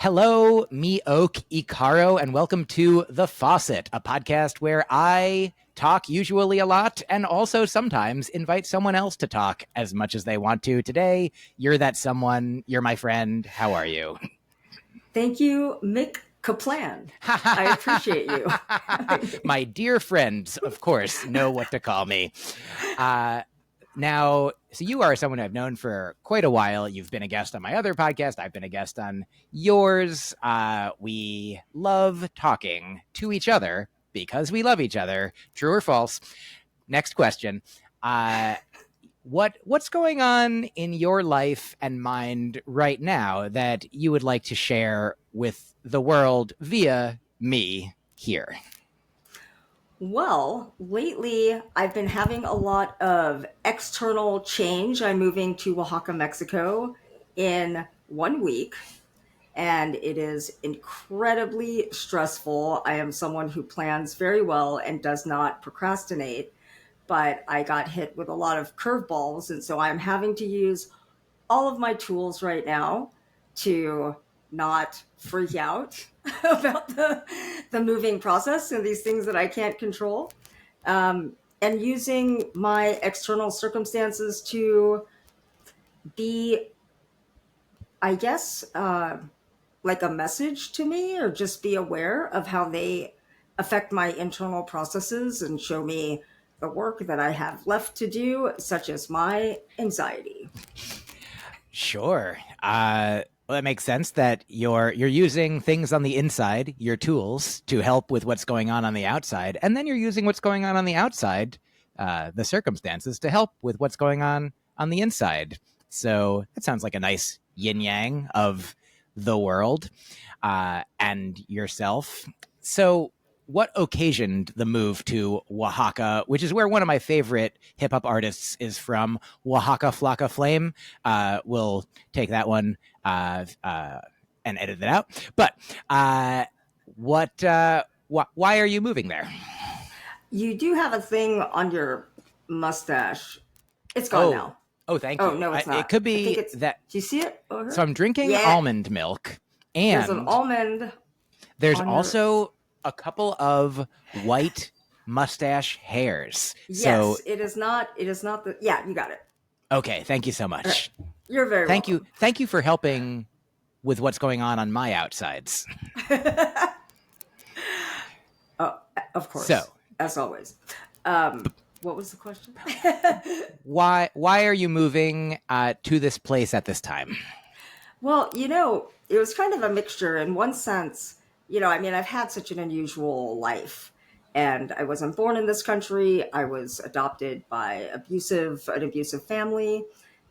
Hello, Mee Ok Icaro, and welcome to The Faucet, a podcast where I talk usually a lot and also sometimes invite someone else to talk as much as they want to. Today, you're that someone. You're my friend. How are you? Thank you, Mick Kaplan. I appreciate you. My dear friends, of course, know what to call me. Now, so you are someone I've known for quite a while. You've been a guest on my other podcast. I've been a guest on yours. We love talking to each other because we love each other. True or false? Next question. What's going on in your life and mind right now that you would like to share with the world via me here? Well, lately I've been having a lot of external change. I'm moving to Oaxaca, Mexico in 1 week, and it is incredibly stressful. I am someone who plans very well and does not procrastinate, but I got hit with a lot of curveballs, and so I'm having to use all of my tools right now to not freak out about the moving process and these things that I can't control. And using my external circumstances to be, I guess, like a message to me, or just be aware of how they affect my internal processes and show me the work that I have left to do, such as my anxiety. Sure. Well, that makes sense that you're using things on the inside, your tools, to help with what's going on the outside, and then you're using what's going on the outside, the circumstances, to help with what's going on the inside. So that sounds like a nice yin yang of the world and yourself. So what occasioned the move to Oaxaca, which is where one of my favorite hip hop artists is from, Oaxaca Flocka Flame. We'll take that one and edit it out. But why are you moving there? You do have a thing on your mustache. It's gone now. Oh, thank you. Oh, no, it's not. It could be I think it's, that. do you see it over here? So I'm drinking Yeah. almond milk, and There's an almond. there's on also a couple of white mustache hairs. Yes, So it is not the, yeah, you got it. okay, thank you so much. You're very welcome. Thank you for helping with what's going on my outsides. Oh, of course. So, as always. What was the question? why are you moving to this place at this time? Well, it was kind of a mixture in one sense. I've had such an unusual life, and I wasn't born in this country. I was adopted by an abusive family,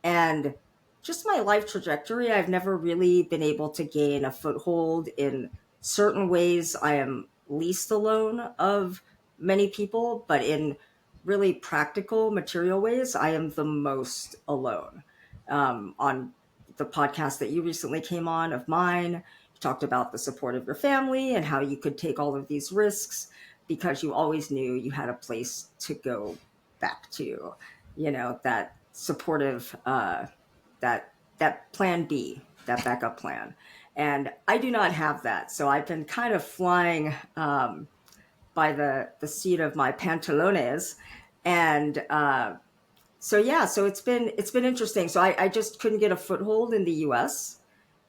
and just my life trajectory, I've never really been able to gain a foothold. In certain ways, I am least alone of many people, but in really practical material ways, I am the most alone. On the podcast that you recently came on of mine, you talked about the support of your family and how you could take all of these risks because you always knew you had a place to go back to, that supportive, that plan B, that backup plan. And I do not have that. So I've been kind of flying by the seat of my pantalones. And so it's been interesting. So I just couldn't get a foothold in the US,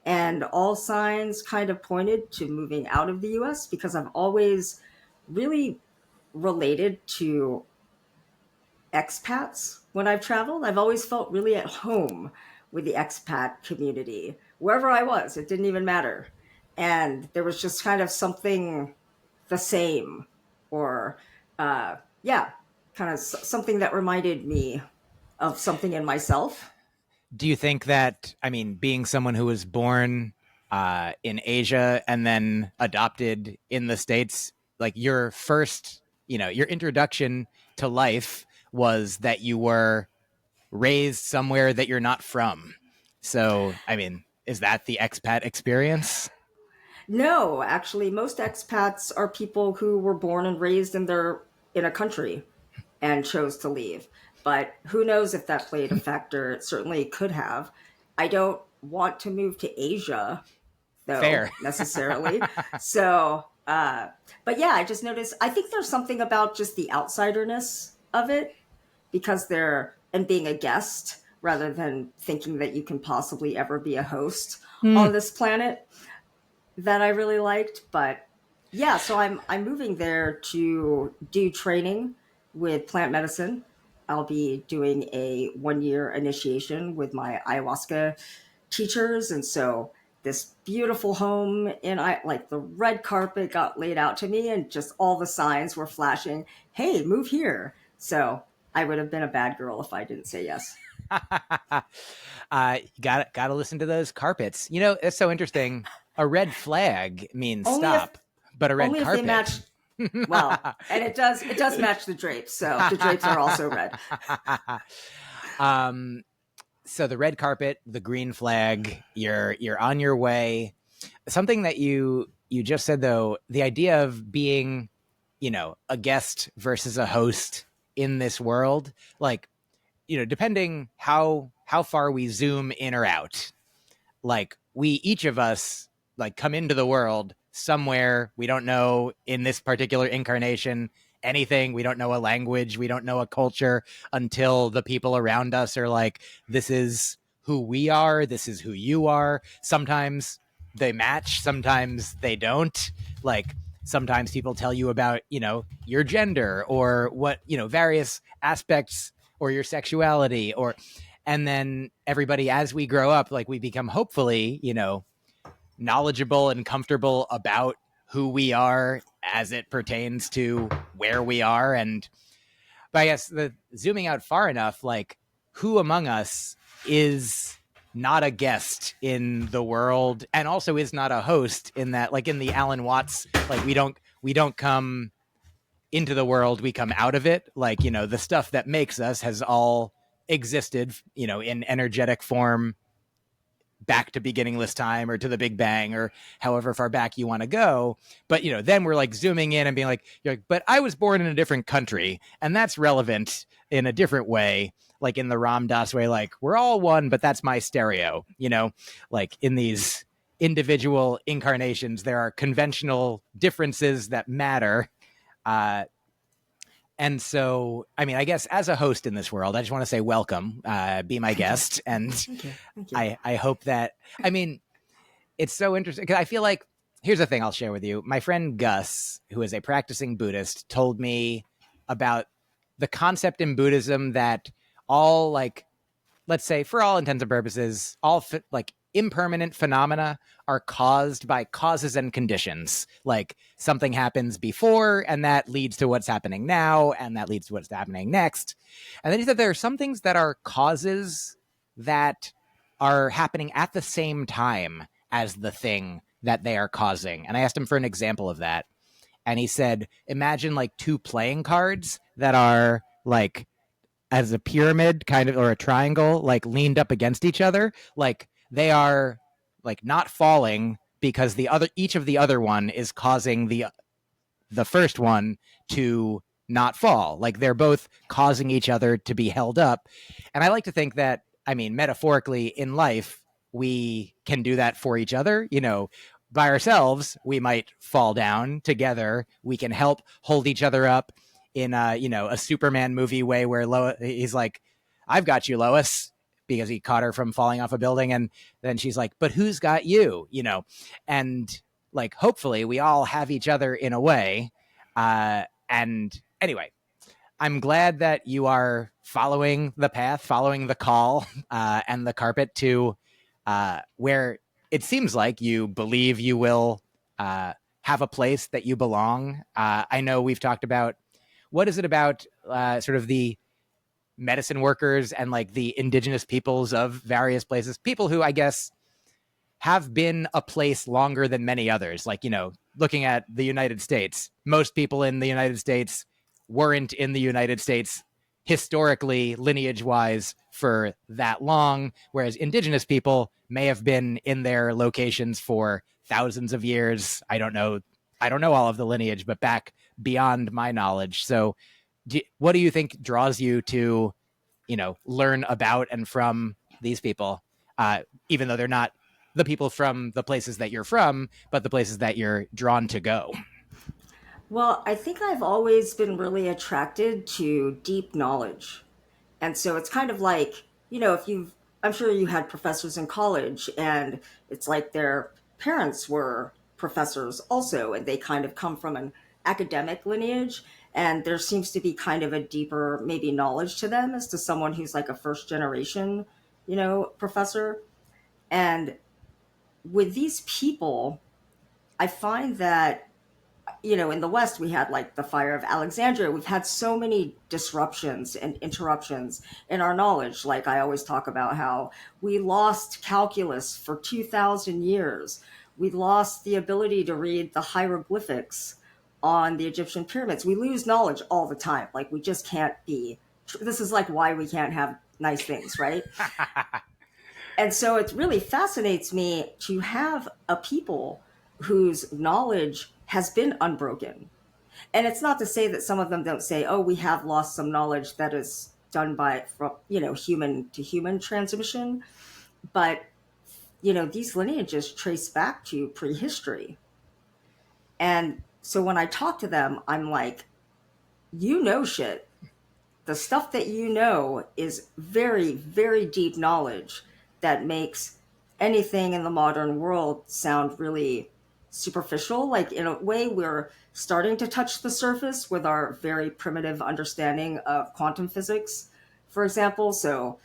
and all signs kind of pointed to moving out of the US because I've always really related to expats when I've traveled. I've always felt really at home with the expat community. Wherever I was, it didn't even matter. And there was just kind of something the same, or kind of something that reminded me of something in myself. Do you think that, being someone who was born in Asia and then adopted in the States, like your first, your introduction to life was that you were raised somewhere that you're not from? So, is that the expat experience? No, actually, most expats are people who were born and raised in a country and chose to leave. But who knows if that played a factor? It certainly could have. I don't want to move to Asia though, Fair. necessarily. So, but yeah, I just noticed, I think there's something about just the outsiderness of it, because they're, and being a guest rather than thinking that you can possibly ever be a host Mm. on this planet, that I really liked. But yeah, so I'm moving there to do training with plant medicine. I'll be doing a 1 year initiation with my ayahuasca teachers, and so this beautiful home, and I like the red carpet got laid out to me, and just all the signs were flashing, "Hey, move here." So I would have been a bad girl if I didn't say yes. Gotta listen to those carpets. You know, it's so interesting. A red flag means Only if stop, but a red only if they carpet. match. Well, and it does match the drapes, so the drapes are also red. um, so the red carpet, the green flag, you're on your way. Something that you just said though, the idea of being, a guest versus a host in this world, like, depending how far we zoom in or out, like we each of us like come into the world somewhere we don't know in this particular incarnation anything. We don't know a language, we don't know a culture until the people around us are like, this is who we are, this is who you are. Sometimes they match, sometimes they don't. Like sometimes people tell you about, your gender or what, various aspects, or your sexuality, or, and then everybody, as we grow up, like we become hopefully, knowledgeable and comfortable about who we are as it pertains to where we are. And but I guess the zooming out far enough, like who among us is not a guest in the world and also is not a host, in that, like in the Alan Watts, like we don't come into the world, we come out of it. Like, the stuff that makes us has all existed, in energetic form back to beginningless time or to the Big Bang or however far back you want to go. But, then we're like zooming in and being like, you're like, but I was born in a different country and that's relevant in a different way. Like in the Ram Dass way, like we're all one, but that's my stereo, like in these individual incarnations, there are conventional differences that matter. Uh, and so, I mean, I guess as a host in this world, I just want to say welcome, be my Thank you. guest. And Thank you. Thank you. I hope that, I mean, it's so interesting because I feel like, here's the thing I'll share with you. My friend Gus, who is a practicing Buddhist, told me about the concept in Buddhism that all, like, let's say for all intents and purposes, all like impermanent phenomena are caused by causes and conditions. Like something happens before and that leads to what's happening now and that leads to what's happening next. And then he said there are some things that are causes that are happening at the same time as the thing that they are causing. And I asked him for an example of that. And he said, imagine like two playing cards that are like as a pyramid kind of, or a triangle, like leaned up against each other. Like they are like not falling because each of the other one is causing the first one to not fall. Like they're both causing each other to be held up. And I like to think that, I mean, metaphorically in life, we can do that for each other. By ourselves, we might fall down. Together, we can help hold each other up in a Superman movie way where he's like, I've got you, Lois, because he caught her from falling off a building. And then she's like, but who's got you? And like hopefully we all have each other in a way. And anyway, I'm glad that you are following the path, following the call, and the carpet to where it seems like you believe you will have a place that you belong. I know we've talked about, what is it about sort of the medicine workers and like the indigenous peoples of various places, people who I guess have been a place longer than many others. Like, looking at the United States, most people in the United States weren't in the United States historically, lineage wise, for that long, whereas indigenous people may have been in their locations for thousands of years. I don't know all of the lineage, but back beyond my knowledge. So what do you think draws you to, learn about and from these people, even though they're not the people from the places that you're from, but the places that you're drawn to go. Well, I think I've always been really attracted to deep knowledge. And so it's kind of like, if you've, I'm sure you had professors in college, and it's like their parents were professors also, and they kind of come from an academic lineage. And there seems to be kind of a deeper, maybe, knowledge to them as to someone who's like a first generation, professor. And with these people, I find that in the West, we had like the fire of Alexandria. We've had so many disruptions and interruptions in our knowledge. Like I always talk about how we lost calculus for 2,000 years. We lost the ability to read the hieroglyphics on the Egyptian pyramids. We lose knowledge all the time. Like we just can't be. This is like why we can't have nice things, right? And so it really fascinates me to have a people whose knowledge has been unbroken. And it's not to say that some of them don't say, oh, we have lost some knowledge that is done by, from, human to human transmission. But, these lineages trace back to prehistory. And so when I talk to them, I'm like, shit. The stuff that is very, very deep knowledge that makes anything in the modern world sound really superficial. Like, in a way, we're starting to touch the surface with our very primitive understanding of quantum physics, for example. So,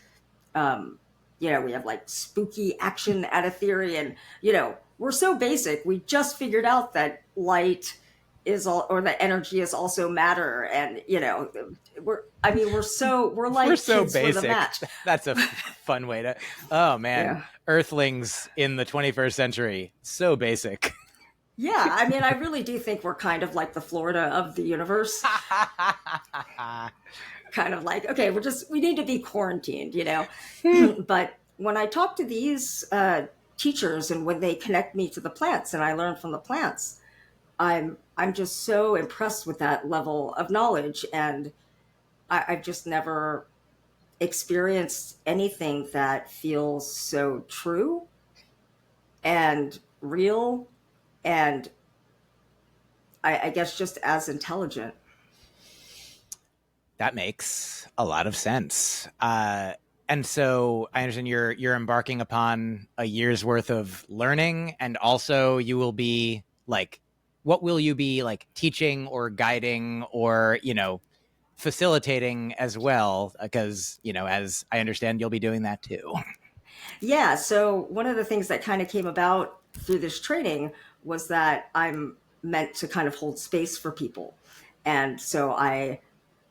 we have like spooky action at a theory, and, we're so basic. We just figured out that light is all, or that energy is also matter. And, we're We're like so kids with a basic. match. That's a fun way to. Oh man, Yeah. Earthlings in the 21st century, so basic. Yeah. I mean, I really do think we're kind of like the Florida of the universe. Kind of like, okay, we need to be quarantined. But when I talk to these teachers, and when they connect me to the plants and I learn from the plants, I'm just so impressed with that level of knowledge. And I've just never experienced anything that feels so true and real, and I guess just as intelligent. That makes a lot of sense. And so I understand you're embarking upon a year's worth of learning, and also you will be like, what will you be like teaching or guiding or facilitating as well? Because as I understand, you'll be doing that too. Yeah. So one of the things that kind of came about through this training was that I'm meant to kind of hold space for people. And so I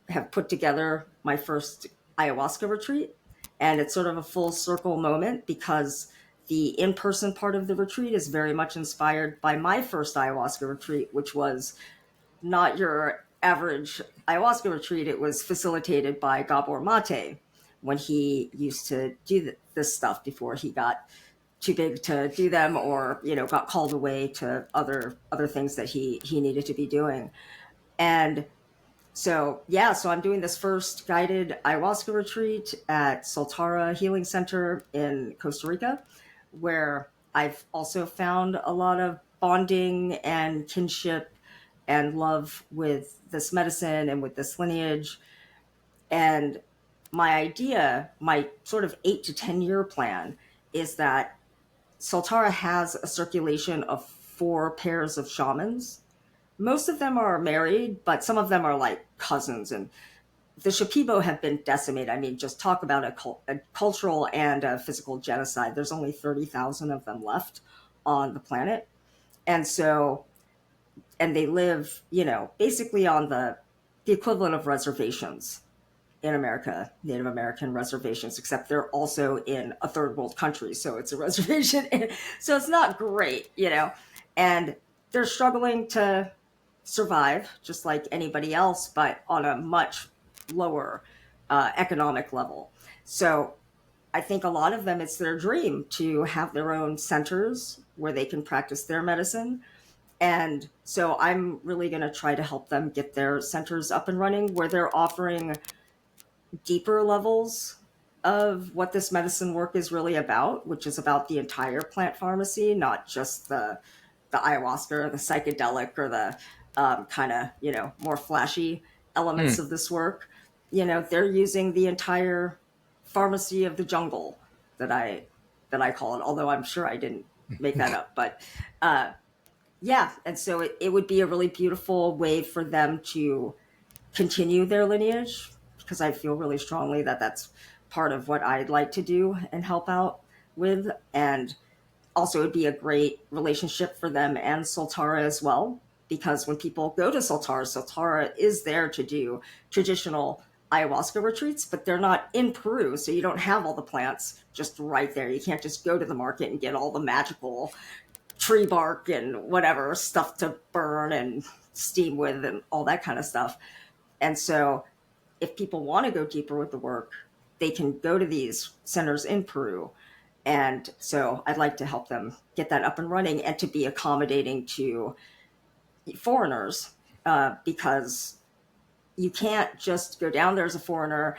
have put together my first ayahuasca retreat. And it's sort of a full circle moment, because the in person part of the retreat is very much inspired by my first ayahuasca retreat, which was not your average ayahuasca retreat. It was facilitated by Gabor Mate when he used to do this stuff before he got too big to do them, or got called away to other things that he needed to be doing. And so I'm doing this first guided ayahuasca retreat at Soltara Healing Center in Costa Rica, where I've also found a lot of bonding and kinship and love with this medicine and with this lineage. And my sort of 8 to 10 year plan, is that Soltara has a circulation of 4 pairs of shamans. Most of them are married, but some of them are like cousins. And the Shipibo have been decimated. I mean, just talk about a cultural and a physical genocide. There's only 30,000 of them left on the planet. And so, and they live, basically on the equivalent of reservations in America, Native American reservations, except they're also in a third world country. So it's a reservation. So it's not great. And they're struggling to survive just like anybody else, but on a much lower economic level. So I think a lot of them, it's their dream to have their own centers where they can practice their medicine. And so I'm really going to try to help them get their centers up and running, where they're offering deeper levels of what this medicine work is really about, which is about the entire plant pharmacy, not just the ayahuasca or the psychedelic or the kind of more flashy Hmm. elements of this work. They're using the entire pharmacy of the jungle that I call it. Although I'm sure I didn't make that up, but uh, yeah. And so it would be a really beautiful way for them to continue their lineage, because I feel really strongly that that's part of what I'd like to do and help out with. And also, it'd be a great relationship for them and Soltara as well, because when people go to Soltara, Soltara is there to do traditional ayahuasca retreats, but they're not in Peru, so you don't have all the plants just right there. You can't just go to the market and get all the magical tree bark and whatever stuff to burn and steam with and all that kind of stuff. And so if people want to go deeper with the work, they can go to these centers in Peru. And so I'd like to help them get that up and running and to be accommodating to foreigners, because you can't just go down there as a foreigner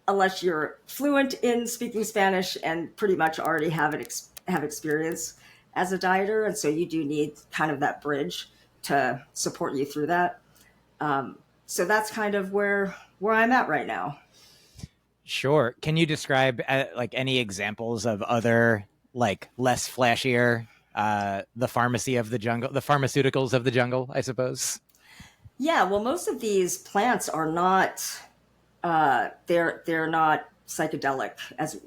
unless you're fluent in speaking Spanish and pretty much already have experience as a dieter. And so you do need kind of that bridge to support you through that. So that's kind of where I'm at right now. Sure. Can you describe like any examples of other like less flashier the pharmacy of the jungle, the pharmaceuticals of the jungle, I suppose? Yeah, well, most of these plants are not they're not psychedelic as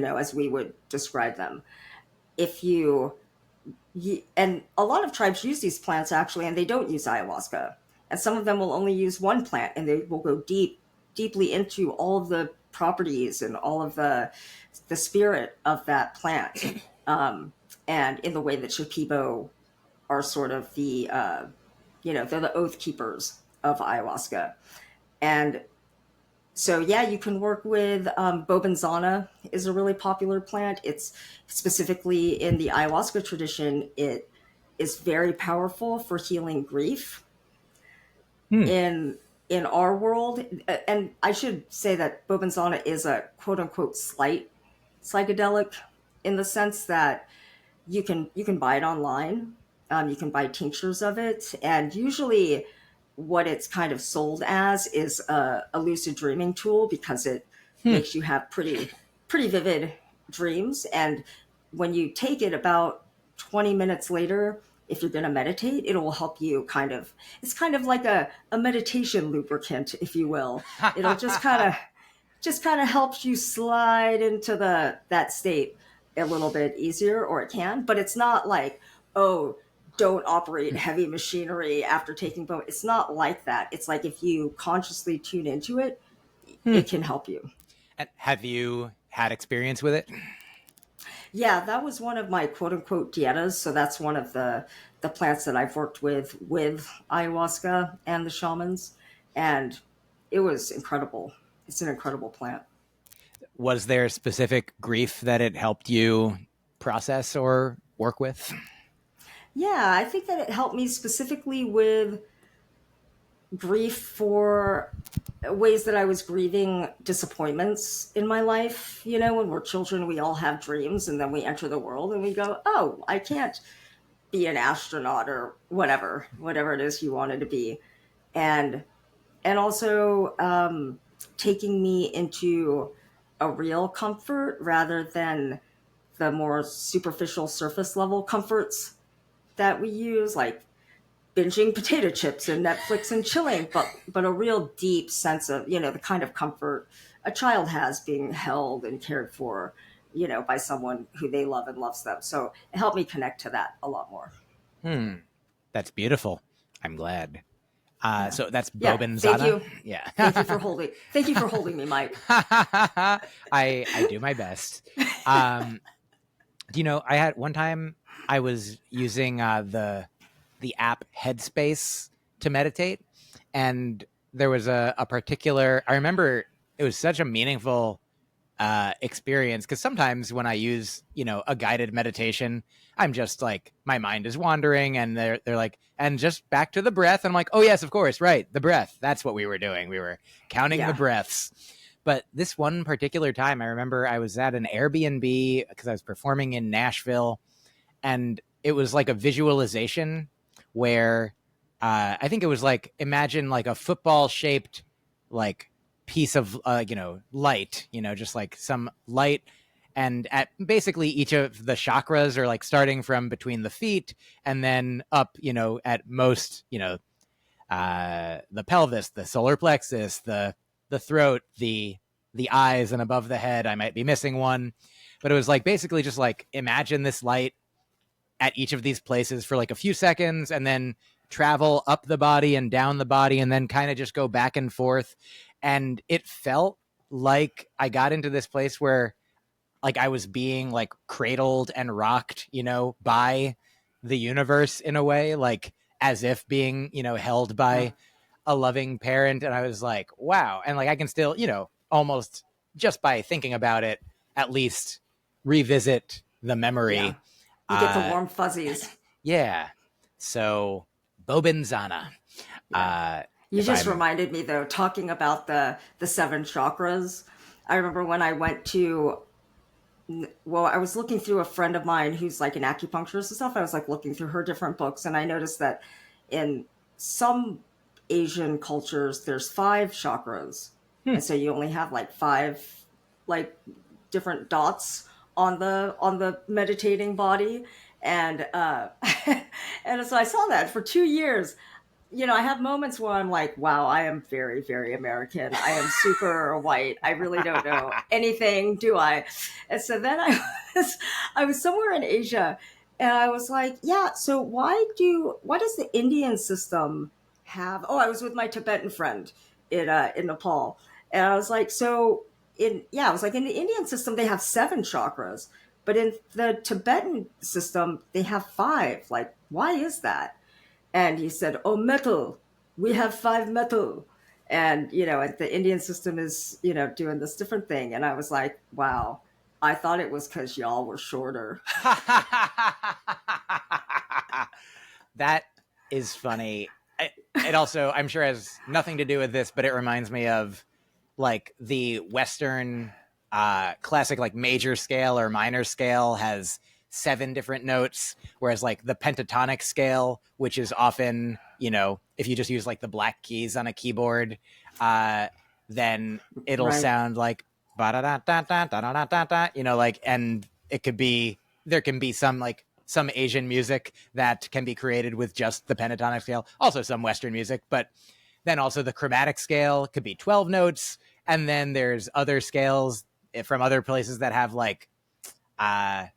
as we would describe them. If and a lot of tribes use these plants actually, and they don't use ayahuasca. And some of them will only use one plant, and they will go deeply into all of the properties and all of the spirit of that plant. And in the way that Shipibo are sort of they're the oath keepers of ayahuasca. And so yeah, you can work with Bobanzana is a really popular plant. It's specifically in the ayahuasca tradition. It is very powerful for healing grief Hmm. in our world. And I should say that Bobanzana is a quote unquote slight psychedelic, in the sense that you can buy it online. You can buy tinctures of it, and usually what it's kind of sold as is a lucid dreaming tool, because it Hmm. makes you have pretty vivid dreams. And when you take it about 20 minutes later, if you're going to meditate, it will help you it's kind of like a meditation lubricant, if you will. It'll just kind of helps you slide into that state a little bit easier, or it can, but it's not like, oh, don't operate heavy machinery after taking boat. It's not like that. It's like if you consciously tune into it, Hmm. it can help you. And have you had experience with it? Yeah, that was one of my quote unquote dietas. So that's one of the plants that I've worked with ayahuasca and the shamans, and it was incredible. It's an incredible plant. Was there specific grief that it helped you process or work with? Yeah, I think that it helped me specifically with grief for ways that I was grieving disappointments in my life. When we're children, we all have dreams, and then we enter the world and we go, oh, I can't be an astronaut or whatever it is you wanted to be. And also taking me into a real comfort rather than the more superficial surface level comforts that we use, like binging potato chips and Netflix and chilling, but a real deep sense of the kind of comfort a child has being held and cared for, by someone who they love and loves them. So it helped me connect to that a lot more. Hmm. That's beautiful. I'm glad. Yeah, So that's yeah. Thank Bobinzana. you, Yeah. thank you for holding me, Mike. I do my best. Um, I had one time I was using the app Headspace to meditate, and there was a particular. I remember it was such a meaningful experience, because sometimes when I use a guided meditation, I'm just like my mind is wandering, and they're like, and just back to the breath, and I'm like, oh yes, of course, right, the breath, that's what we were doing, we were counting the Yeah, breaths. But this one particular time, I remember I was at an Airbnb because I was performing in Nashville, and it was like a visualization where I think it was like, imagine like a football shaped like piece of light, just like some light, and at basically each of the chakras are like starting from between the feet and then up, at most, the pelvis, the solar plexus, the throat, the eyes, and above the head. I might be missing one, but it was like basically just like imagine this light at each of these places for like a few seconds and then travel up the body and down the body and then kind of just go back and forth. And it felt like I got into this place where like I was being like cradled and rocked, by the universe in a way, like as if being, held Yeah. by a loving parent. And I was like, wow. And like I can still, almost just by thinking about it, at least revisit the Yeah. memory. You get the Uh, warm fuzzies. yeah. So Bobinzana. Yeah. You If just I'm reminded me though, talking about the seven chakras. I remember when I went to, well, I was looking through a friend of mine who's like an acupuncturist and stuff. I was like looking through her different books, and I noticed that in some Asian cultures, there's five chakras, hmm. and so you only have like five, like different dots on the meditating body, and and so I saw that for 2 years. I have moments where I'm like, wow, I am very, very American. I am super white. I really don't know anything, do I? And so then was, I was somewhere in Asia, and I was like, yeah, so why does the Indian system have, oh, I was with my Tibetan friend in Nepal. And I was like, I was like, in the Indian system, they have seven chakras, but in the Tibetan system, they have five. Like, why is that? And he said, "Oh, metal. We have five metal." And the Indian system is doing this different thing. And I was like, "Wow, I thought it was because y'all were shorter." That is funny. It also, I'm sure, has nothing to do with this, but it reminds me of like the Western classic, like major scale or minor scale has seven different notes, whereas like the pentatonic scale, which is often, if you just use like the black keys on a keyboard, then it'll Right. sound like ba da da da da da da da da, like, and it could be, there can be some Asian music that can be created with just the pentatonic scale, also some Western music, but then also the chromatic scale could be 12 notes. And then there's other scales from other places that have like, I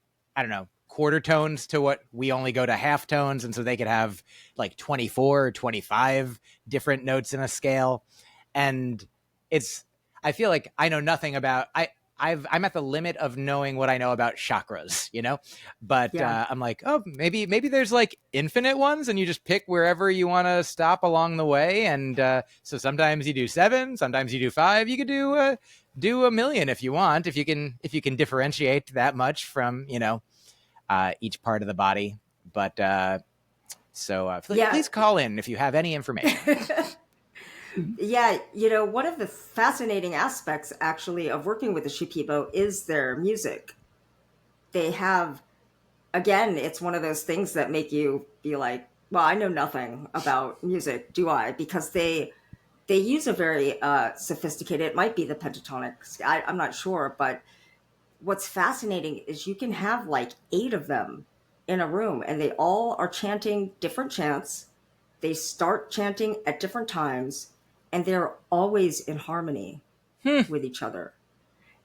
don't know, quarter tones to what we only go to half tones. And so they could have like 24 or 25 different notes in a scale. And it's, I feel like I know nothing about, I'm at the limit of knowing what I know about chakras, but Yeah. I'm like, oh, maybe there's like infinite ones, and you just pick wherever you want to stop along the way. And so sometimes you do seven, sometimes you do five. You could do a million if you want, if you can differentiate that much from each part of the body. But Yeah. please call in if you have any information. Yeah, one of the fascinating aspects actually of working with the Shipibo is their music. They have, again, it's one of those things that make you be like, well, I know nothing about music, do I? Because they use a very sophisticated, it might be the pentatonic, I'm not sure, but what's fascinating is you can have like eight of them in a room, and they all are chanting different chants. They start chanting at different times, and they're always in harmony Hmm. with each other.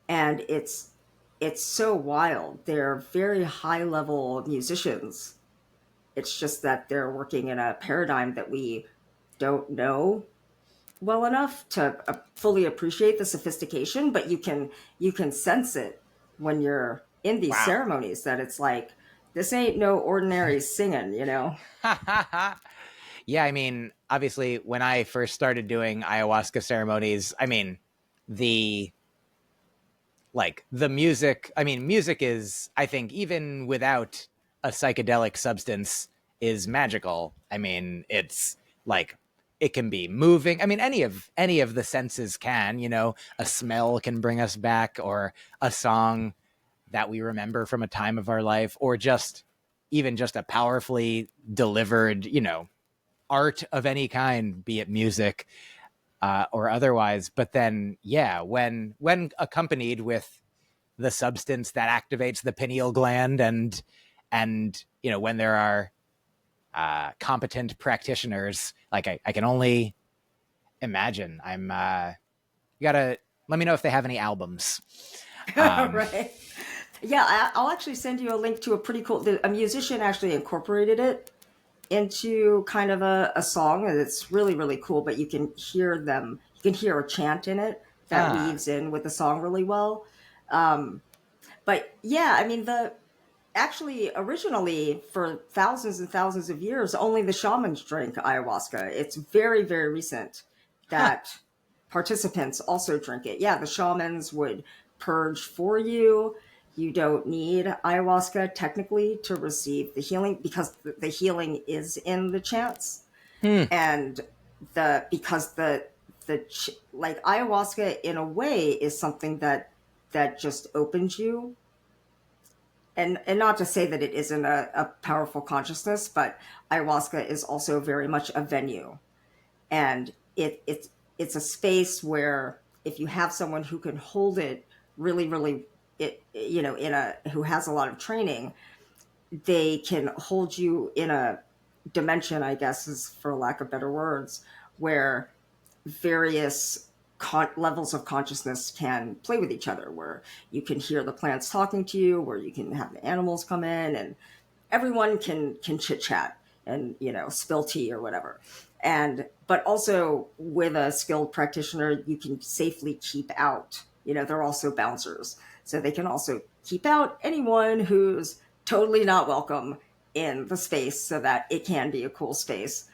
And it's so wild. They're very high level musicians. It's just that they're working in a paradigm that we don't know well enough to fully appreciate the sophistication, but you can sense it when you're in these Wow. ceremonies, that it's like, this ain't no ordinary singing. Yeah, I mean, obviously, when I first started doing ayahuasca ceremonies, I mean, the the music. I mean, music is, I think, even without a psychedelic substance, is magical. I mean, it's like it can be moving. I mean, any of the senses can, a smell can bring us back, or a song that we remember from a time of our life, or just even just a powerfully delivered, art of any kind, be it music or otherwise. But then, yeah, when accompanied with the substance that activates the pineal gland, and when there are competent practitioners, like I can only imagine. You gotta let me know if they have any albums. Um, Right. Yeah, I'll actually send you a link to a pretty cool. A musician actually incorporated it into kind of a song, and it's really really cool. But you can hear them. You can hear a chant in it that ah, weaves in with the song really well. Um, but yeah, I mean the actually originally for thousands and thousands of years only the shamans drink ayahuasca. It's very very recent huh. that participants also drink it. Yeah, the shamans would purge for you. You don't need ayahuasca technically to receive the healing because the healing is in the chants. Hmm. And the because the like ayahuasca in a way is something that just opens you, and not to say that it isn't a powerful consciousness, but ayahuasca is also very much a venue, and it's a space where if you have someone who can hold it really really in a who has a lot of training, they can hold you in a dimension, I guess is for lack of better words, where various levels of consciousness can play with each other, where you can hear the plants talking to you, where you can have the animals come in, and everyone can chit chat and spill tea or whatever. And but also with a skilled practitioner, you can safely keep out. They're also bouncers, so they can also keep out anyone who's totally not welcome in the space, so that it can be a cool space.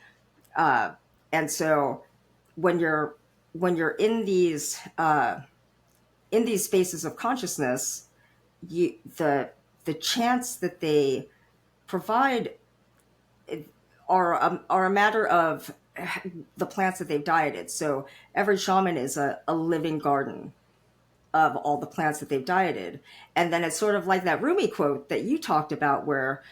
Uh, and so when you're in these spaces of consciousness, you the chance that they provide are a matter of the plants that they've dieted. So every shaman is a living garden of all the plants that they've dieted. And then it's sort of like that Rumi quote that you talked about, where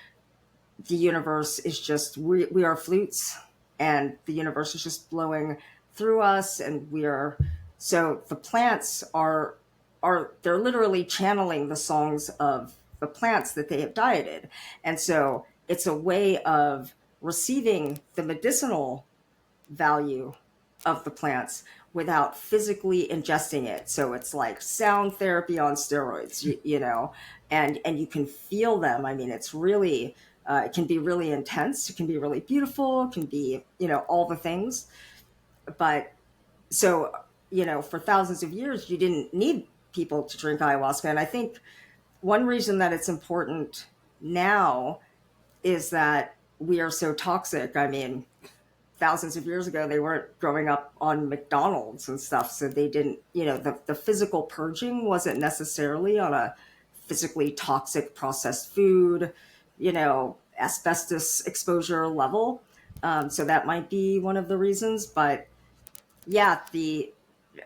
the universe is just we are flutes, and the universe is just blowing through us, and we are so the plants are they're literally channeling the songs of the plants that they have dieted. And so it's a way of receiving the medicinal value of the plants without physically ingesting it. So it's like sound therapy on steroids, and you can feel them. I mean, it's really, it can be really intense. It can be really beautiful. It can be, all the things. But so, for thousands of years, you didn't need people to drink ayahuasca. And I think one reason that it's important now is that we are so toxic. I mean, thousands of years ago they weren't growing up on McDonald's and stuff, so they didn't, the physical purging wasn't necessarily on a physically toxic processed food, asbestos exposure level. So that might be one of the reasons. But yeah, the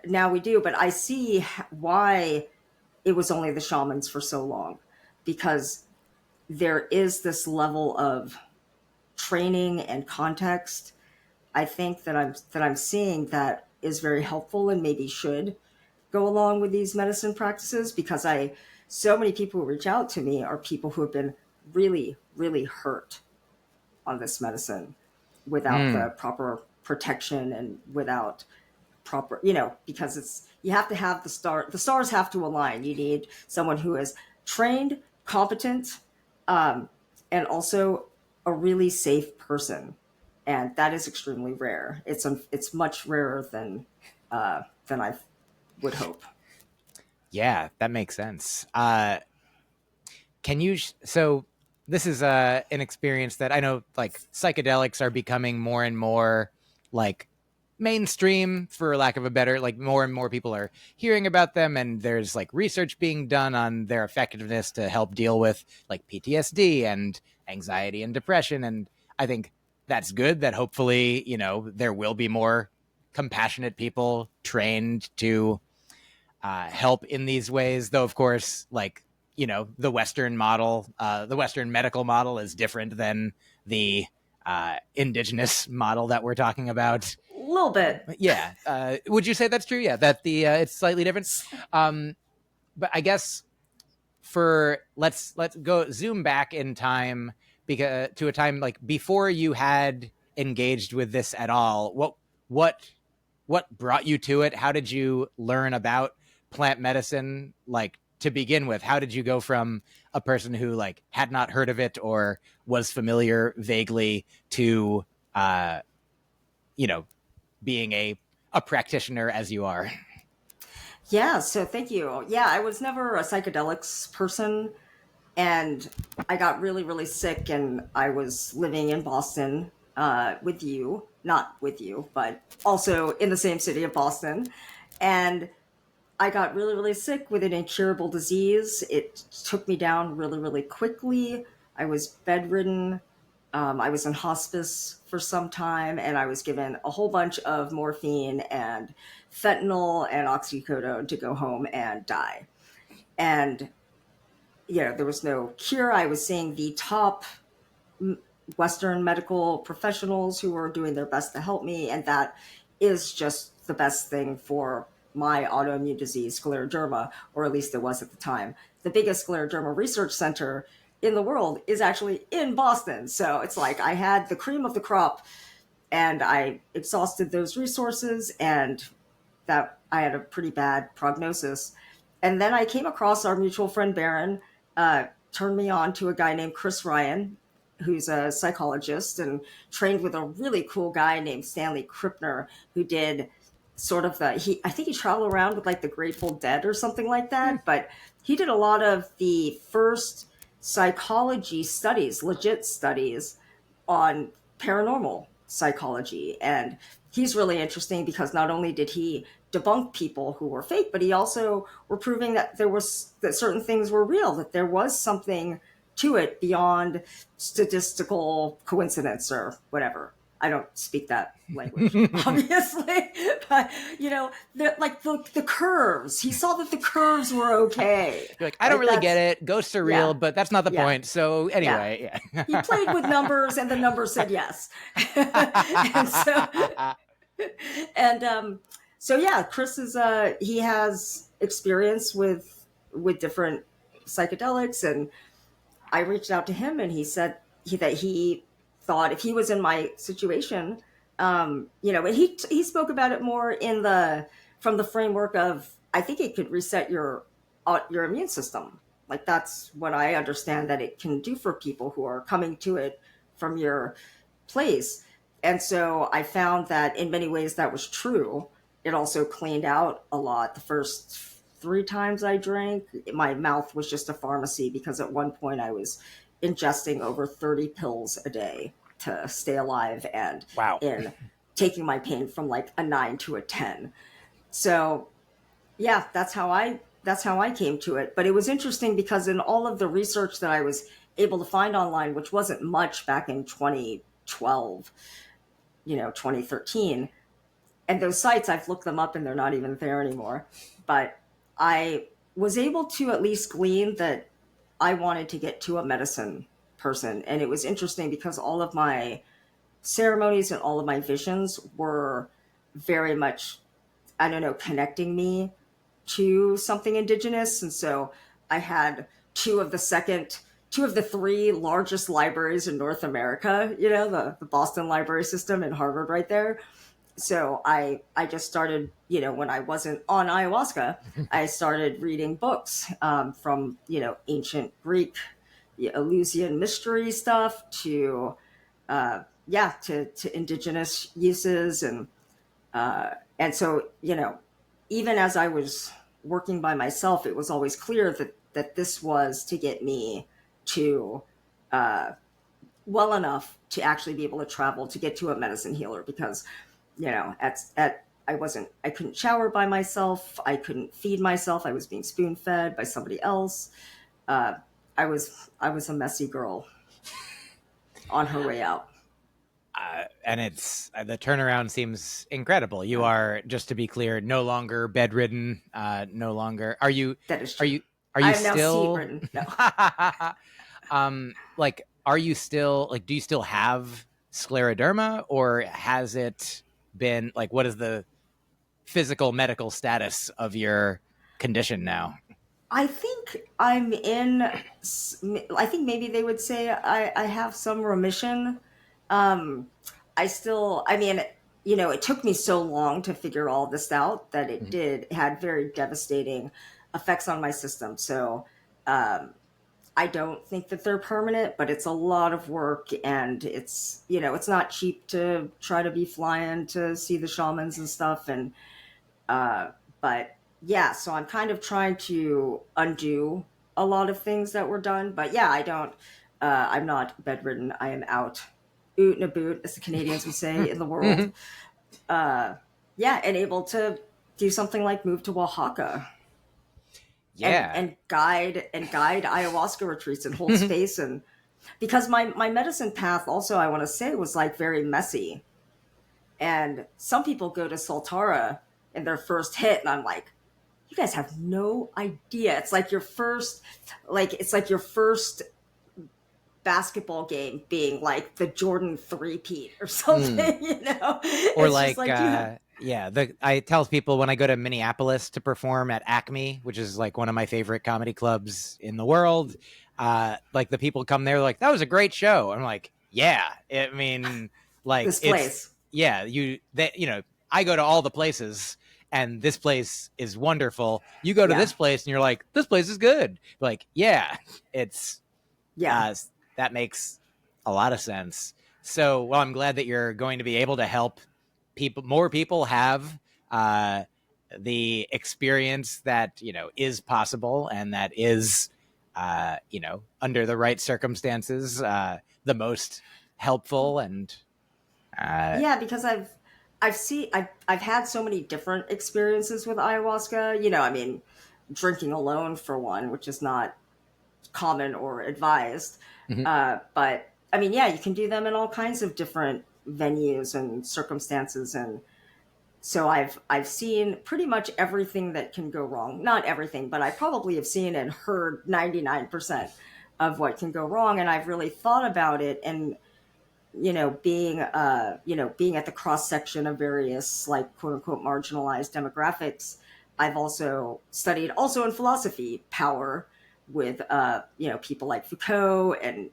now we do. But I see why it was only the shamans for so long, because there is this level of training and context, I think, that I'm seeing that is very helpful and maybe should go along with these medicine practices, because I so many people who reach out to me are people who have been really really hurt on this medicine without Hmm. the proper protection and without proper, because it's you have to have the stars have to align. You need someone who is trained, competent, um, and also a really safe person, and that is extremely rare. It's much rarer than I would hope. Yeah, that makes sense. Can you? So this is an experience that I know, like psychedelics are becoming more and more like mainstream, for lack of a better, like more and more people are hearing about them, and there's like research being done on their effectiveness to help deal with like PTSD and anxiety and depression, and I think that's good. That hopefully, there will be more compassionate people trained to help in these ways. Though, of course, like, the Western model, the Western medical model is different than the indigenous model that we're talking about. A little bit. Yeah. Would you say that's true? Yeah, that the it's slightly different. Um, but I guess for let's go zoom back in time, because to a time like before you had engaged with this at all. What brought you to it? How did you learn about plant medicine, like, to begin with? How did you go from a person who like had not heard of it or was familiar vaguely to you know being a practitioner as you are? Yeah, so thank you. Yeah, I was never a psychedelics person, and I got really, really sick, and I was living in Boston with you, not with you, but also in the same city of Boston. And I got really, really sick with an incurable disease. It took me down really, really quickly. I was bedridden. I was in hospice for some time, and I was given a whole bunch of morphine and fentanyl and oxycodone to go home and die. And, there was no cure. I was seeing the top Western medical professionals who were doing their best to help me, and that is just the best thing for my autoimmune disease, scleroderma, or at least it was at the time. The biggest scleroderma research center in the world is actually in Boston. So it's like I had the cream of the crop, and I exhausted those resources, and that I had a pretty bad prognosis. And then I came across our mutual friend Baron, turned me on to a guy named Chris Ryan, who's a psychologist and trained with a really cool guy named Stanley Krippner, who did sort of I think he traveled around with like the Grateful Dead or something like that, but he did a lot of the first psychology studies, legit studies on paranormal psychology. And he's really interesting because not only did he debunk people who were fake, but he also were proving that that certain things were real, that there was something to it beyond statistical coincidence or whatever. I don't speak that language, obviously, but the curves. He saw that the curves were okay. You're like, I don't really get it. Ghosts are Yeah, real, but that's not the yeah, point. So yeah. anyway, He played with numbers, and the numbers said yes. and so, yeah. and so yeah, Chris is he has experience with different psychedelics, and I reached out to him, and he said that he thought if he was in my situation, and he spoke about it more from the framework of I think it could reset your immune system. Like that's what I understand that it can do for people who are coming to it from your place. And so I found that in many ways that was true. It also cleaned out a lot. The first 3 times I drank, my mouth was just a pharmacy because at one point I was ingesting over 30 pills a day to stay alive and Wow. in taking my pain from like a 9 to a 10. So yeah, that's how I came to it. But it was interesting because in all of the research that I was able to find online, which wasn't much back in 2012, 2013, and those sites, I've looked them up and they're not even there anymore. But I was able to at least glean that I wanted to get to a medicine person. And it was interesting because all of my ceremonies and all of my visions were very much, I don't know, connecting me to something indigenous. And so I had two of the three largest libraries in North America, the Boston library system and Harvard right there. So I just started, when I wasn't on ayahuasca, I started reading books from, ancient Greek, Eleusinian mystery stuff to, to indigenous uses. And so, even as I was working by myself, it was always clear that this was to get me to well enough to actually be able to travel to get to a medicine healer because, I couldn't shower by myself. I couldn't feed myself. I was being spoon fed by somebody else. Uh, I was a messy girl on her way out. and it's the turnaround seems incredible. You are, just to be clear, no longer bedridden. No longer That is are true. you I am now seat still ridden. No, like, are you still like, do you still have scleroderma, or has it been like, what is the physical medical status of your condition now? I think I'm in. I think maybe they would say I have some remission. Um, I still, I mean, it took me so long to figure all this out that it had very devastating effects on my system. So, um, I don't think that they're permanent, but it's a lot of work, and it's not cheap to try to be flying to see the shamans and stuff. And uh, but yeah, so I'm kind of trying to undo a lot of things that were done. But yeah, I'm not bedridden. I am out, oot and a boot, as the Canadians would say in the world. Uh, yeah, and able to do something like move to Oaxaca and Yeah. guide ayahuasca retreats and hold space. And because my medicine path also, I want to say, was like very messy. And some people go to Soltara in their first hit, and I'm like, you guys have no idea. It's like your first basketball game being like the Jordan three-peat or Mm. something, Or It's just like, like you have yeah, I tell people when I go to Minneapolis to perform at Acme, which is like one of my favorite comedy clubs in the world, like the people come there like, that was a great show. I'm like, yeah, I mean, like, this it's, place. yeah, I go to all the places, and this place is wonderful. You go to Yeah. this place and you're like, this place is good. Like, yeah, it's, Yeah. uh, that makes a lot of sense. So, well, I'm glad that you're going to be able to help more people have uh, the experience that is possible, and that is under the right circumstances, the most helpful. And Yeah, because I've had so many different experiences with ayahuasca. I mean, drinking alone for one, which is not common or advised. mhm. But I mean, yeah, you can do them in all kinds of different venues and circumstances. And so I've seen pretty much everything that can go wrong. Not everything, but I probably have seen and heard 99% of what can go wrong. And I've really thought about it. And being at the cross section of various, like, quote unquote marginalized demographics, I've also studied, also in philosophy, power with people like Foucault. And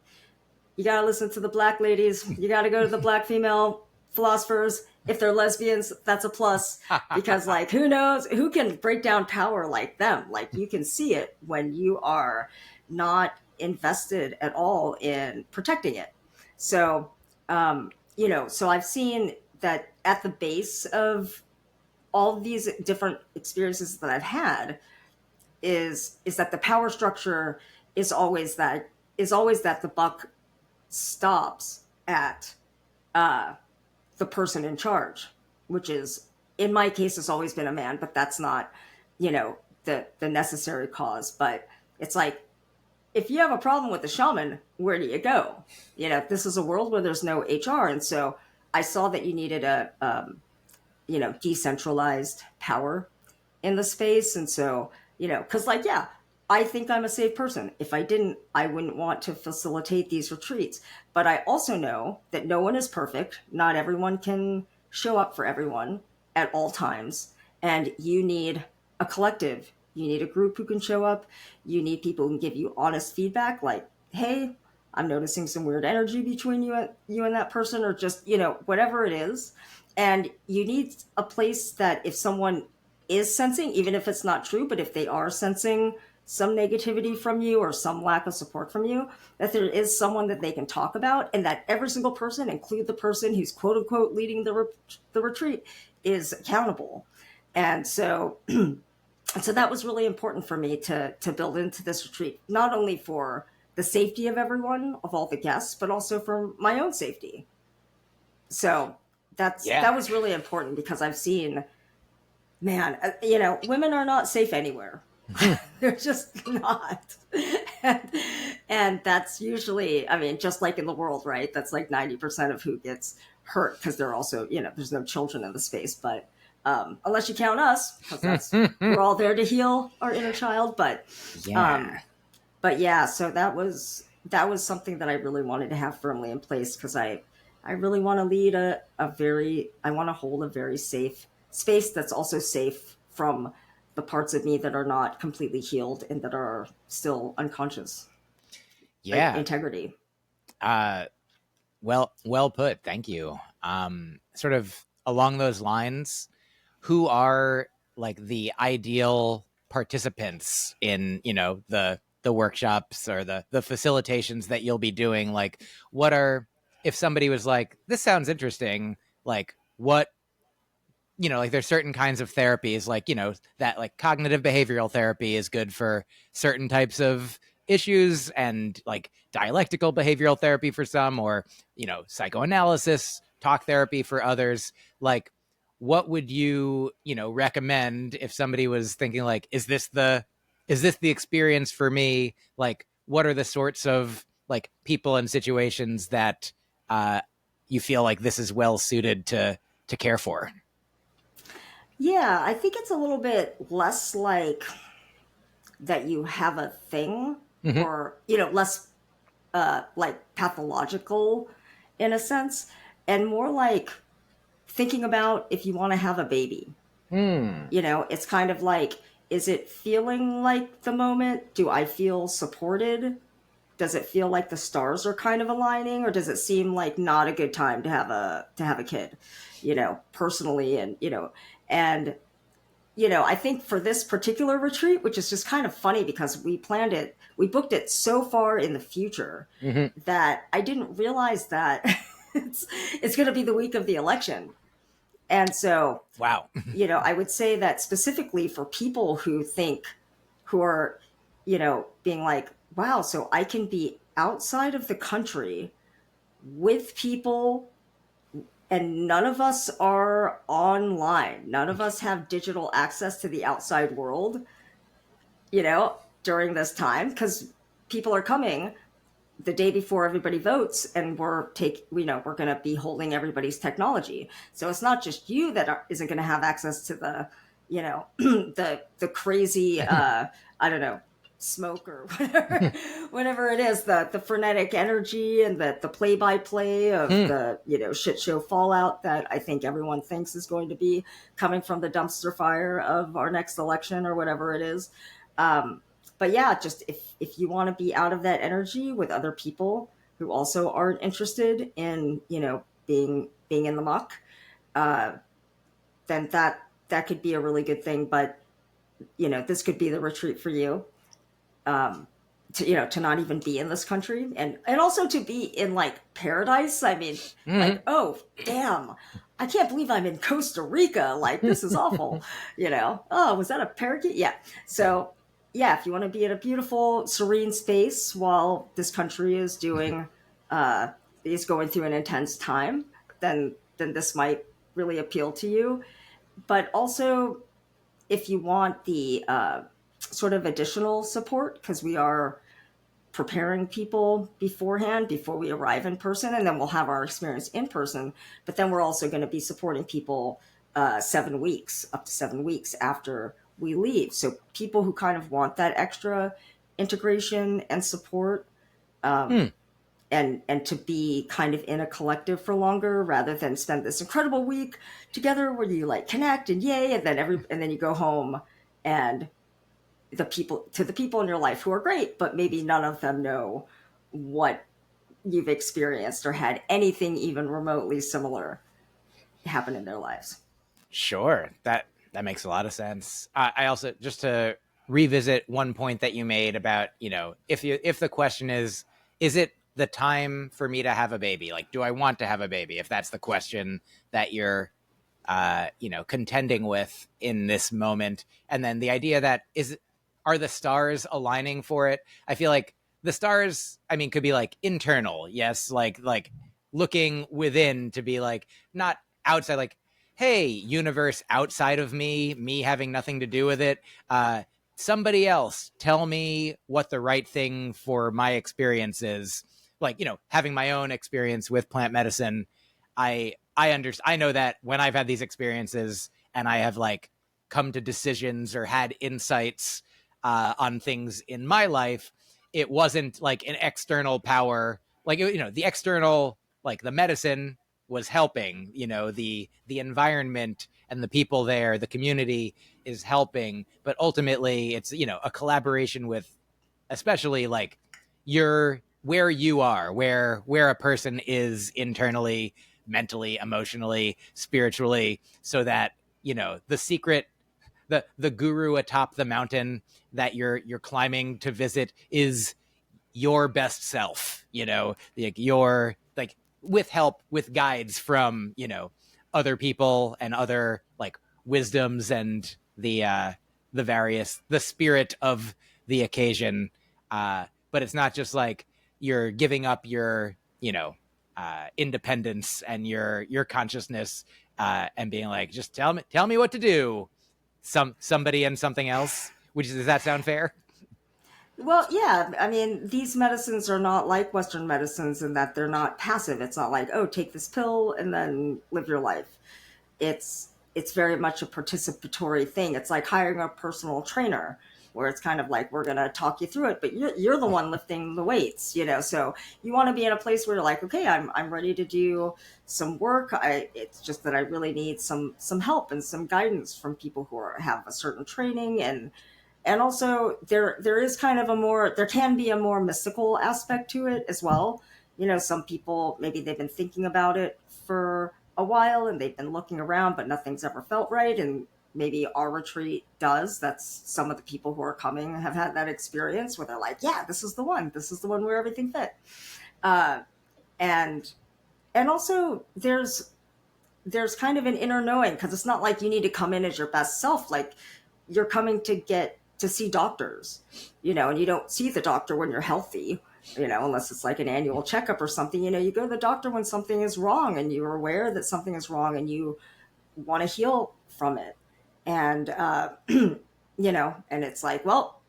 you got to listen to the black ladies, you got to go to the black female philosophers. If they're lesbians, that's a plus, because, like, who knows who can break down power like them. Like, you can see it when you are not invested at all in protecting it. So so I've seen that at the base of all of these different experiences that I've had is that the power structure is always that the buck stops at uh, the person in charge, which is, in my case, has always been a man, but that's not, the necessary cause. But it's like, if you have a problem with the shaman, where do you go? This is a world where there's no HR. And so I saw that you needed a, decentralized power in the space. And so, because, like, yeah, I think I'm a safe person. If I didn't, I wouldn't want to facilitate these retreats. But I also know that no one is perfect. Not everyone can show up for everyone at all times. And you need a collective. You need a group who can show up. You need people who can give you honest feedback, like, hey, I'm noticing some weird energy between you and that person, or just, whatever it is. And you need a place that, if someone is sensing, even if it's not true, but if they are sensing some negativity from you or some lack of support from you, that there is someone that they can talk about, and that every single person, include the person who's quote unquote leading the retreat, is accountable. And so, so that was really important for me to build into this retreat, not only for the safety of everyone, of all the guests, but also for my own safety. So Yeah. that was really important, because I've seen, man, women are not safe anywhere. They're just not. and, and that's usually, I mean, just like in the world, right? That's like 90% of who gets hurt, because they're also, there's no children in the space, but unless you count us, because that's, we're all there to heal our inner child. Yeah. Um, but yeah, so that was something that I really wanted to have firmly in place, because I really want to lead a very, I want to hold a very safe space that's also safe from the parts of me that are not completely healed and that are still unconscious, like Yeah. integrity. Uh, well put. Thank you. Sort of along those lines, who are like the ideal participants in, the workshops or the facilitations that you'll be doing? Like, what are, if somebody was like, this sounds interesting, like what, like there's certain kinds of therapies, like, that like cognitive behavioral therapy is good for certain types of issues, and like dialectical behavioral therapy for some, or, psychoanalysis, talk therapy for others. Like, what would you, recommend if somebody was thinking like, is this the experience for me? Like, what are the sorts of like people and situations that uh, you feel like this is well suited to care for? Yeah, I think it's a little bit less like that you have a thing, Mm-hmm. or less like pathological in a sense, and more like thinking about if you want to have a baby. Mm. It's kind of like, is it feeling like the moment? Do I feel supported? Does it feel like the stars are kind of aligning, or does it seem like not a good time to have a kid, personally? And I think for this particular retreat, which is just kind of funny because we booked it so far in the future Mm-hmm. that I didn't realize that it's going to be the week of the election. And so, Wow. I would say that specifically for people who are, being like, wow, so I can be outside of the country with people, and none of us are online. None of us have digital access to the outside world, during this time, because people are coming the day before everybody votes, and we're going to be holding everybody's technology. So it's not just you that isn't going to have access to the, the crazy, I don't know, smoke or whatever, whatever it is, the frenetic energy and the play by play of Hmm. the, shit show fallout that I think everyone thinks is going to be coming from the dumpster fire of our next election or whatever it is. um, but yeah, just if you want to be out of that energy with other people who also aren't interested in, being in the muck, uh, then that could be a really good thing. But this could be the retreat for you. To not even be in this country, and also to be in like paradise. I mean, Mm-hmm. like, oh damn, I can't believe I'm in Costa Rica. Like, this is awful. Oh, was that a parakeet? Yeah. So yeah, if you want to be in a beautiful serene space while this country uh is going through an intense time, then this might really appeal to you. But also, if you want the sort of additional support, because we are preparing people beforehand before we arrive in person, and then we'll have our experience in person. But then we're also going to be supporting people 7 weeks, up to 7 weeks after we leave. So people who kind of want that extra integration and support, Hmm. and to be kind of in a collective for longer, rather than spend this incredible week together where you like connect and yay, and then you go home, and the people in your life who are great, but maybe none of them know what you've experienced or had anything even remotely similar happen in their lives. Sure. That makes a lot of sense. I also, just to revisit one point that you made about, if the question is it the time for me to have a baby? Like, do I want to have a baby? If that's the question that you're contending with in this moment. And then the idea that are the stars aligning for it? I feel like the stars, I mean, could be like internal, yes, like looking within to be like not outside, like, hey, universe outside of me having nothing to do with it. somebody else tell me what the right thing for my experience is. Like, having my own experience with plant medicine, I know that when I've had these experiences and I have like come to decisions or had insights on things in my life, it wasn't like an external power, like, the external, like the medicine was helping, the environment and the people there, the community is helping, but ultimately it's, a collaboration with, especially like your where you are, where a person is internally, mentally, emotionally, spiritually, so that, the secret, the guru atop the mountain that you're climbing to visit is your best self, like your, like, with help, with guides from, other people and other like wisdoms and the spirit of the occasion. But it's not just like you're giving up your, independence and your consciousness, and being like, just tell me what to do. Somebody and something else. Does that sound fair? Well, yeah, I mean, these medicines are not like Western medicines in that they're not passive. It's not like, oh, take this pill and then live your life. It's very much a participatory thing. It's like hiring a personal trainer, where it's kind of like, we're going to talk you through it, but you're the one lifting the weights, so you want to be in a place where you're like, okay, I'm ready to do some work. It's just that I really need some help and some guidance from people who have a certain training. And also there is kind of there can be a more mystical aspect to it as well. Some people, maybe they've been thinking about it for a while and they've been looking around, but nothing's ever felt right. And maybe our retreat does. That's some of the people who are coming have had that experience where they're like, yeah, this is the one where everything fit. uh, and and also there's kind of an inner knowing, because it's not like you need to come in as your best self. Like, you're coming to get to see doctors, and you don't see the doctor when you're healthy, unless it's like an annual checkup or something. You go to the doctor when something is wrong and you're aware that something is wrong and you want to heal from it. And and it's like, well,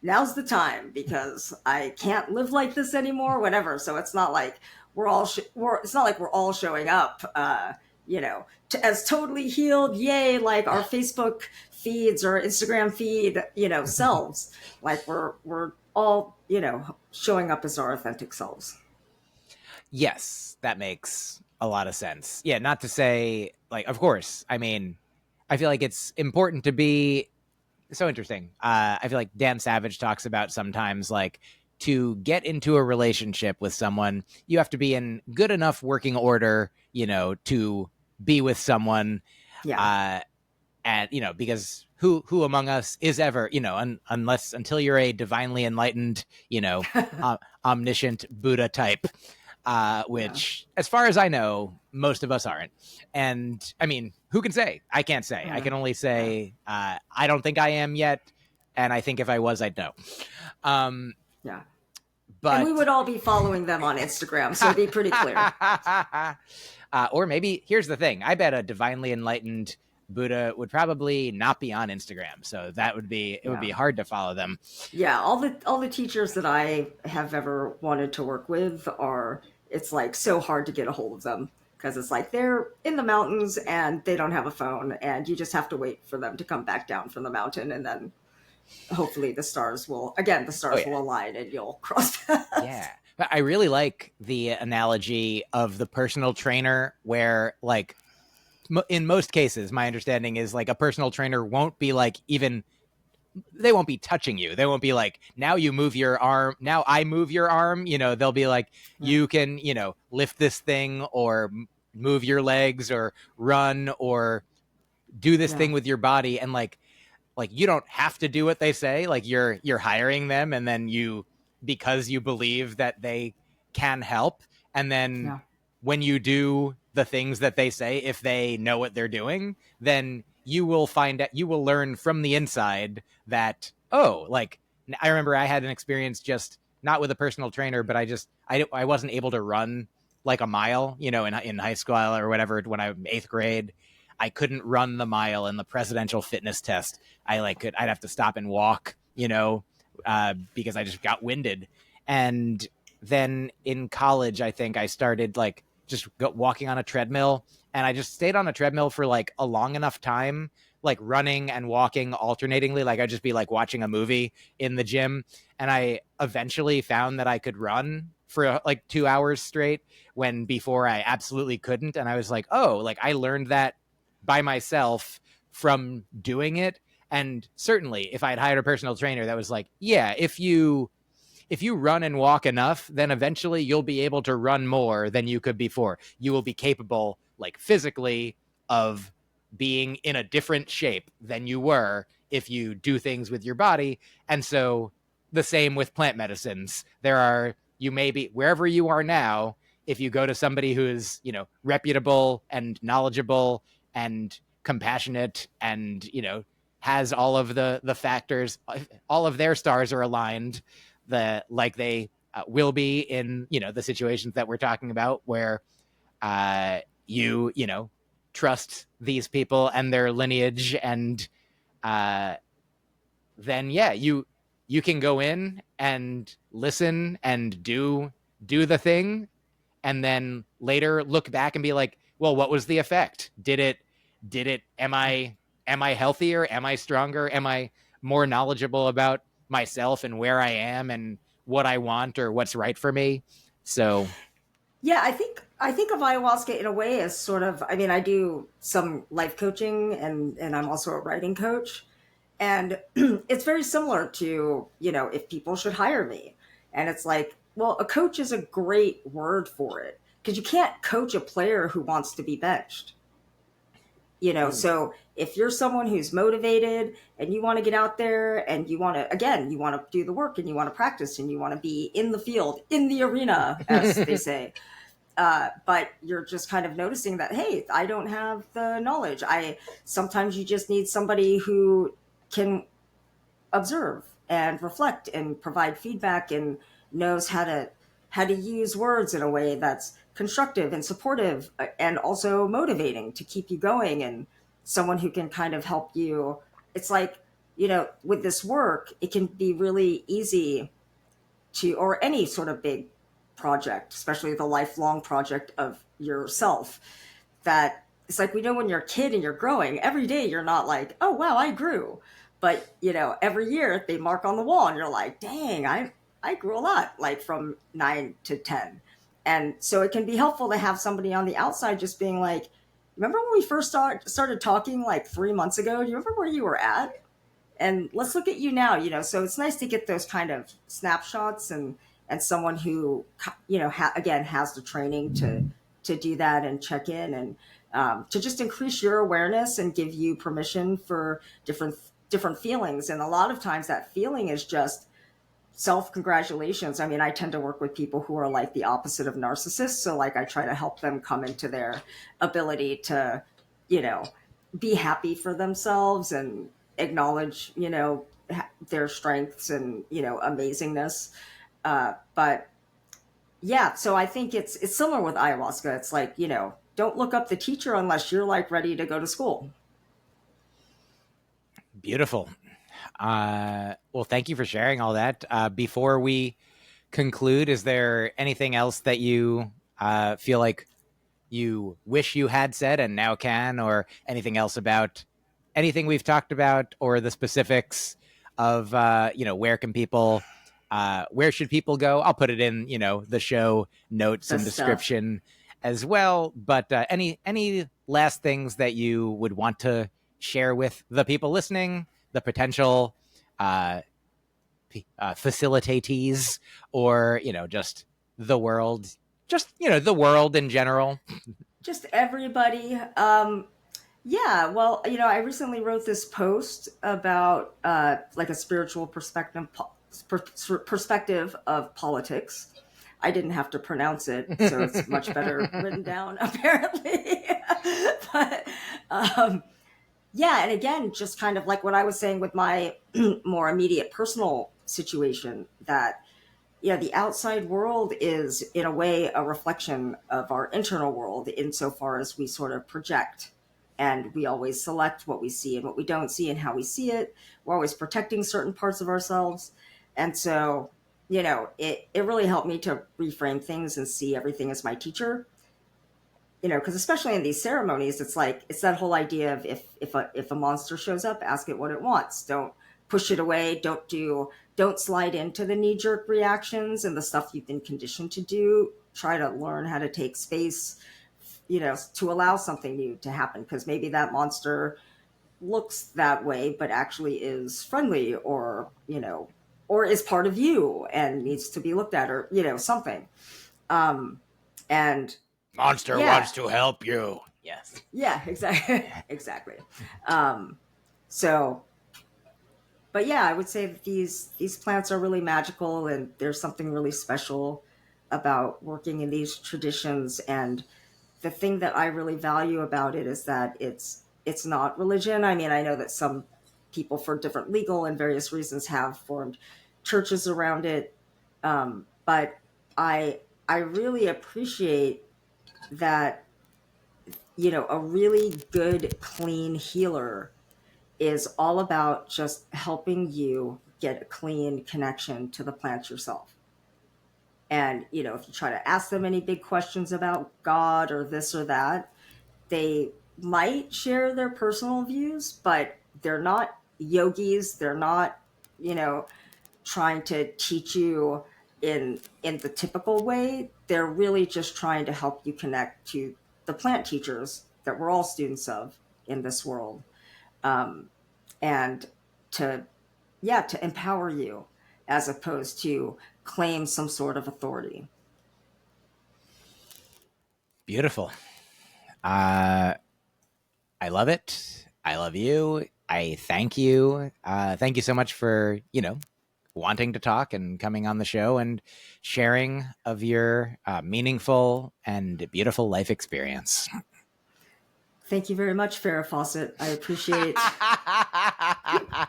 now's the time, because I can't live like this anymore, whatever. So it's not like it's not like we're all showing up as totally healed, yay, like our Facebook feeds or Instagram feed, selves. Like, we're all, showing up as our authentic selves. Yes, that makes a lot of sense. Yeah, not to say, like, of course. I mean, I feel like it's important to be so interesting. I feel like Dan Savage talks about sometimes, like, to get into a relationship with someone, you have to be in good enough working order, to be with someone. Yeah. Uh, and because who among us is ever, unless until you're a divinely enlightened, omniscient Buddha type, Yeah. which, as far as I know, most of us aren't. And I mean, who can say? I can't say. I Yeah. can only Yeah. say, I don't think I am yet, and I think if I was, I'd know. Um, Yeah. And we but would all be following them on Instagram, so it'd be pretty clear. or maybe here's the thing: I bet a divinely enlightened Buddha would probably not be on Instagram, so it would Yeah. be hard to follow them. Yeah, all the teachers that I have ever wanted to work with are, it's like so hard to get a hold of them, because it's like they're in the mountains and they don't have a phone, and you just have to wait for them to come back down from the mountain, and then hopefully the Oh stars yeah, will align and you'll cross yeah. paths. But I really like the analogy of the personal trainer, where, like, in most cases, my understanding is, like, a personal trainer won't be like, even they won't be touching you. They won't be like, now you move your arm. Now I move your arm. They'll be like, Yeah. you can, lift this thing, or move your legs, or run, or do this Yeah. thing with your body. And like you don't have to do what they say. Like, you're hiring them, and then because you believe that they can help, and then Yeah. when you do the things that they say, if they know what they're doing, then you will learn from the inside that, oh, like, I remember I had an experience, just not with a personal trainer, but I wasn't able to run like a mile, in high school or whatever, when I was 8th grade. I couldn't run the mile in the presidential fitness test. I'd have to stop and walk, because I just got winded. And then in college, I think I started like just walking on a treadmill, and I just stayed on a treadmill for like a long enough time, like running and walking alternatingly. Like I'd just be like watching a movie in the gym, and I eventually found that I could run for like 2 hours straight when before I absolutely couldn't. And I was like, oh, like I learned that by myself from doing it. And certainly if I had hired a personal trainer that was like, yeah, if you run and walk enough, then eventually you'll be able to run more than you could before. You will be capable, like physically, of being in a different shape than you were if you do things with your body. And so the same with plant medicines. You may be wherever you are now, if you go to somebody who is, reputable and knowledgeable and compassionate and, has all of the factors, all of their stars are aligned, like they will be in the situations that we're talking about, where you trust these people and their lineage, and uh, then yeah, you can go in and listen and do the thing, and then later look back and be like, well, what was the effect? Did it am I healthier? Am I stronger? Am I more knowledgeable about myself and where I am and what I want or what's right for me? So Yeah, I think of ayahuasca in a way as sort of, I mean, I do some life coaching, and I'm also a writing coach. And it's very similar to, if people should hire me. And it's like, well, a coach is a great word for it, because you can't coach a player who wants to be benched. So if you're someone who's motivated and you want to get out there and you want to, again, you want to do the work and you want to practice and you want to be in the field, in the arena, as they say, but you're just kind of noticing that, hey, I don't have the knowledge. I Sometimes you just need somebody who can observe and reflect and provide feedback and knows how to use words in a way that's constructive and supportive, and also motivating to keep you going, and someone who can kind of help you. It's like, with this work, it can be really easy to, or any sort of big project, especially the lifelong project of yourself, that it's like, we know when you're a kid and you're growing, every day you're not like, oh, wow, I grew. But, every year they mark on the wall and you're like, dang, I grew a lot, like from 9 to 10. And so it can be helpful to have somebody on the outside just being like, remember when we first started talking like 3 months ago? Do you remember where you were at? And let's look at you now. So it's nice to get those kind of snapshots, and someone who, again, has the training to do that and check in, and to just increase your awareness and give you permission for different feelings. And a lot of times that feeling is just self congratulations. I mean, I tend to work with people who are like the opposite of narcissists, so like I try to help them come into their ability to, you know be happy for themselves and acknowledge, their strengths and, amazingness. But yeah, so I think it's similar with ayahuasca. It's like, don't look up the teacher unless you're like ready to go to school. beautiful. Well, thank you for sharing all that. Before we conclude, is there anything else that you feel like you wish you had said and now can, or anything else about anything we've talked about, or the specifics of where can people where should people go? I'll put it in the show notes The and stuff. description as well. But any last things that you would want to share with the people listening, the potential uh, facilitatees, or just the world, just the world in general? Just everybody. Yeah, well, I recently wrote this post about, like, a spiritual perspective of politics. I didn't have to pronounce it, so it's much better written down, apparently. But yeah, and again, just kind of like what I was saying with my more immediate personal situation, that the outside world is in a way a reflection of our internal world, insofar as we sort of project and we always select what we see and what we don't see and how we see it. We're always protecting certain parts of ourselves. And so, it really helped me to reframe things and see everything as my teacher. Because especially in these ceremonies, it's like it's that whole idea of if a monster shows up, ask it what it wants. Don't push it away. Don't slide into the knee jerk reactions and the stuff you've been conditioned to do. Try to learn how to take space, to allow something new to happen, because maybe that monster looks that way but actually is friendly, or is part of you and needs to be looked at, or something. And Monster yeah, wants to help you. Yes. yeah, exactly. Exactly. um so but yeah, I would say that these plants are really magical, and there's something really special about working in these traditions. And the thing that I really value about it is that it's not religion. I mean, I know that some people, for different legal and various reasons, have formed churches around it, but I really appreciate that, a really good, clean healer is all about just helping you get a clean connection to the plants yourself. And, if you try to ask them any big questions about God or this or that, they might share their personal views, but they're not yogis. They're not, you know, trying to teach you in the typical way. They're really just trying to help you connect to the plant teachers that we're all students of in this world, um, and to to empower you, as opposed to claim some sort of authority. Beautiful. Uh, I love it. I love you. I thank you. Thank you so much for, wanting to talk and coming on the show and sharing of your meaningful and beautiful life experience. Thank you very much, Farrah Fawcett. I appreciate I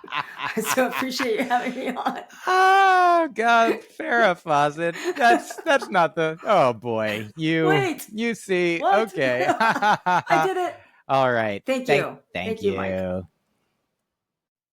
so appreciate you having me on. Oh God, Farrah Fawcett. That's not the. Oh boy, Wait, you see. what? Okay. I did it. All right. Thank you. Thank Thank you, Mike. you.